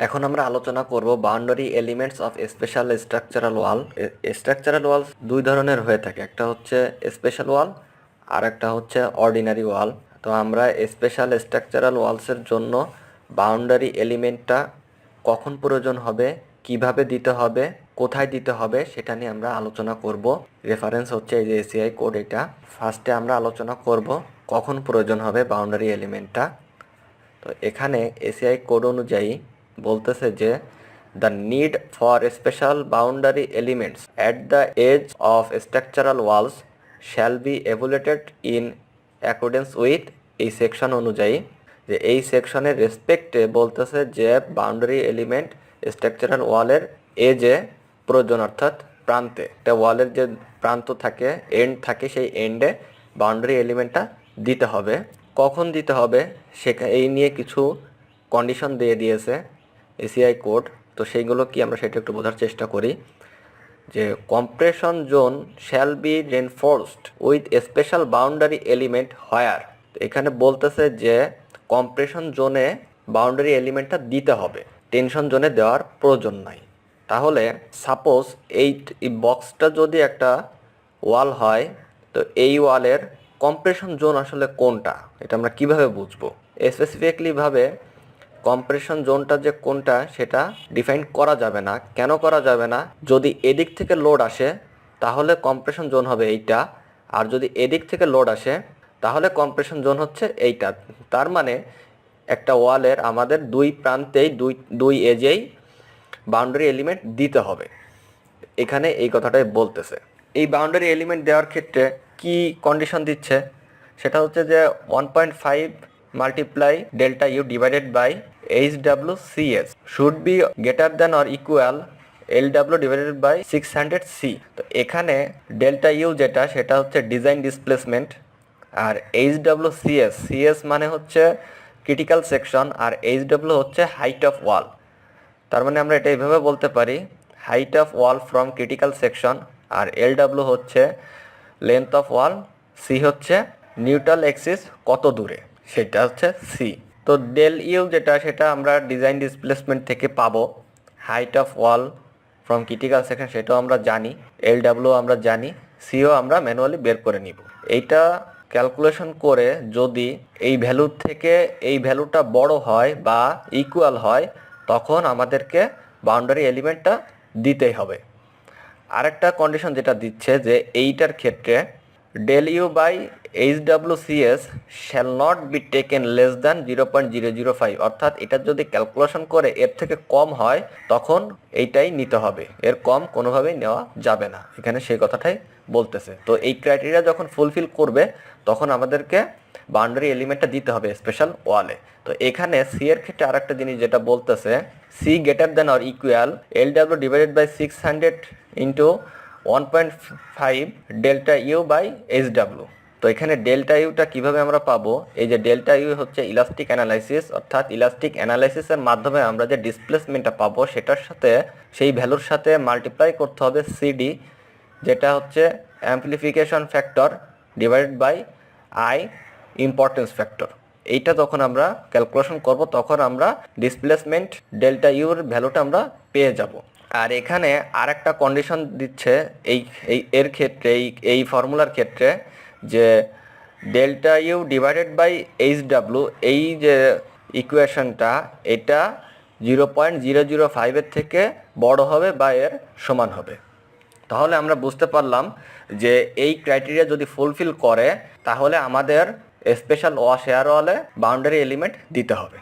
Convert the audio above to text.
এখন আমরা আলোচনা করব boundary elements of special structural wall. Structural wall দুই ধরনের হয়ে থাকে, একটা হচ্ছে স্পেশাল ওয়াল আর একটা হচ্ছে অর্ডিনারি ওয়াল। তো আমরা স্পেশাল স্ট্রাকচারাল ওয়ালসের জন্য বাউন্ডারি এলিমেন্টটা কখন প্রয়োজন হবে, কিভাবে দিতে হবে, কোথায় দিতে হবে সেটা নিয়ে আমরা আলোচনা করব। রেফারেন্স হচ্ছে এই যে এসিআই কোড, এটা ফার্স্টে আমরা আলোচনা করব কখন প্রয়োজন হবে বাউন্ডারি এলিমেন্টটা। তো এখানে এসিআই কোড অনুযায়ী বলতেছে যে the need for special boundary elements at the edge of structural walls shall be evaluated in accordance with এই সেকশন অনুযায়ী, যে এই সেকশনের রেসপেক্টে বলতেছে যে বাউন্ডারি এলিমেন্ট স্ট্রাকচারাল ওয়ালের এজে প্রয়োজন, অর্থাৎ প্রান্তে, একটা ওয়ালের যে প্রান্ত থাকে, এন্ড থাকে, সেই এন্ডে বাউন্ডারি এলিমেন্টটা দিতে হবে। কখন দিতে হবে এই নিয়ে কিছু কন্ডিশন দিয়ে দিয়েছে এসিআই কোড। তো সেইগুলো কি আমরা সেটা একটু বোঝার চেষ্টা করি। যে compression zone shall be reinforced with special boundary element where, এখানে বলতেছে যে কম্প্রেশন জোনে বাউন্ডারি এলিমেন্টটা দিতে হবে, টেনশন জোনে দেওয়ার প্রয়োজন নাই। তাহলে সাপোজ এই বক্সটা যদি একটা ওয়াল হয়, তো এই ওয়ালের কম্প্রেশন জোন আসলে কোনটা এটা আমরা কিভাবে বুঝবো? স্পেসিফিকলিভাবে কম্প্রেশন জোনটা যে কোনটা সেটা ডিফাইন করা যাবে না। কেন করা যাবে না? যদি এদিক থেকে লোড আসে তাহলে কম্প্রেশন জোন হবে এইটা, আর যদি এদিক থেকে লোড আসে তাহলে কম্প্রেশন জোন হচ্ছে এইটা। তার মানে একটা ওয়ালের আমাদের দুই প্রান্তেই দুই এজেই বাউন্ডারি এলিমেন্ট দিতে হবে, এখানে এই কথাটাই বলতেছে। এই বাউন্ডারি এলিমেন্ট দেওয়ার ক্ষেত্রে কি কন্ডিশন দিচ্ছে সেটা হচ্ছে যে 1.5 multiply delta U divided by HWCS should be greater than or equal LW divided by 600C। তো এখানে ডেল্টা ইউ যেটা সেটা হচ্ছে ডিজাইন ডিসপ্লেসমেন্ট, আর HWCS মানে হচ্ছে ক্রিটিক্যাল সেকশন, আর HW হচ্ছে হাইট অফ ওয়াল। তার মানে আমরা এটা এইভাবে বলতে পারি, height of wall from critical section, আর LW হচ্ছে লেন্থ অফ ওয়াল, সি হচ্ছে নিউট্রাল এক্সিস কত দূরে, সেটা হচ্ছে সি। তো ডেল ইউ যেটা সেটা আমরা ডিজাইন ডিসপ্লেসমেন্ট থেকে পাবো, height of wall from critical section সেটাও আমরা জানি, LW আমরা জানি, সিও আমরা ম্যানুয়ালি বের করে নিব। এইটা ক্যালকুলেশন করে যদি এই ভ্যালুর থেকে এই ভ্যালুটা বড় হয় বা ইকুয়াল হয় তখন আমাদেরকে বাউন্ডারি এলিমেন্টটা দিতেই হবে। আরেকটা কন্ডিশন যেটা দিচ্ছে যে এইটার ক্ষেত্রে del U by HWCS shall not be taken less than 0.005, অর্থাৎ এটা যদি ক্যালকুলেশন করে এর থেকে কম হয় তখন এইটাই নিতে হবে, এর কম কোনোভাবেই নেওয়া যাবে না, এখানে সেই কথাটাই বলতেছে। তো এই ক্রাইটেরিয়া যখন ফুলফিল করবে তখন আমাদেরকে বাউন্ডারি এলিমেন্টটা দিতে হবে স্পেশাল ওয়ালে। তো এখানে সি এর ক্ষেত্রে আরেকটা জিনিস যেটা বলতেছে, C greater than or equal LW divided by 600 into 1.5 delta U by HW। তো এখানে ডেল্টা ইউটা কীভাবে আমরা পাবো? এই যে ডেল্টা ইউ হচ্ছে ইলাস্টিক অ্যানালাইসিস, অর্থাৎ ইলাস্টিক অ্যানালাইসিসের মাধ্যমে আমরা যে ডিসপ্লেসমেন্টটা পাবো সেটার সাথে, সেই ভ্যালুর সাথে মাল্টিপ্লাই করতে হবে সিডি, যেটা হচ্ছে amplification factor divided by I importance factor. এইটা যখন আমরা ক্যালকুলেশন করব তখন আমরা ডিসপ্লেসমেন্ট ডেল্টা ইউর ভ্যালুটা আমরা পেয়ে যাব। আর এখানে আর একটা কন্ডিশন দিচ্ছে এর ক্ষেত্রে, এই ফর্মুলার ক্ষেত্রে, যে delta U divided by HW, এই যে ইকুয়েশনটা এটা 0.005 থেকে বড় হবে বা এর সমান হবে। তাহলে আমরা বুঝতে পারলাম যে এই ক্রাইটেরিয়া যদি ফুলফিল করে তাহলে আমাদের স্পেশাল শেয়ার ওয়ালে বাউন্ডারি এলিমেন্ট দিতে হবে।